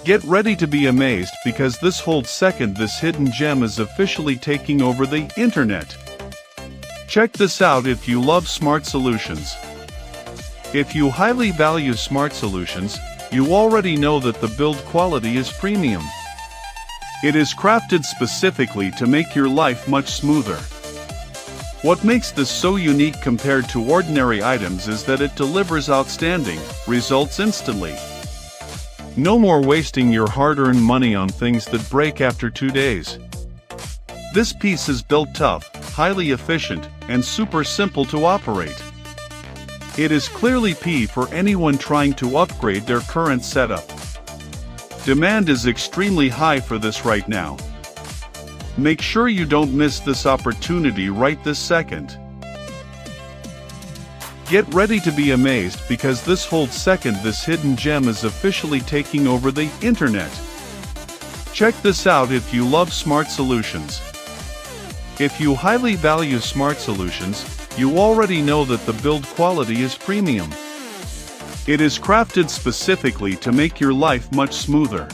Get ready to be amazed because this hidden gem is officially taking over the internet. Check this out if you love smart solutions. If you highly value smart solutions, you already know that the build quality is premium. It is crafted specifically to make your life much smoother. What makes this so unique compared to ordinary items is that it delivers outstanding results instantly. No more wasting your hard-earned money on things that break after 2 days. This piece is built tough, highly efficient, and super simple to operate. It is clearly P for anyone trying to upgrade their current setup. Demand is extremely high for this right now. Make sure you don't miss this opportunity right this second. Get ready to be amazed because this hidden gem is officially taking over the internet. Check this out if you love smart solutions. If you highly value smart solutions, you already know that the build quality is premium. It is crafted specifically to make your life much smoother.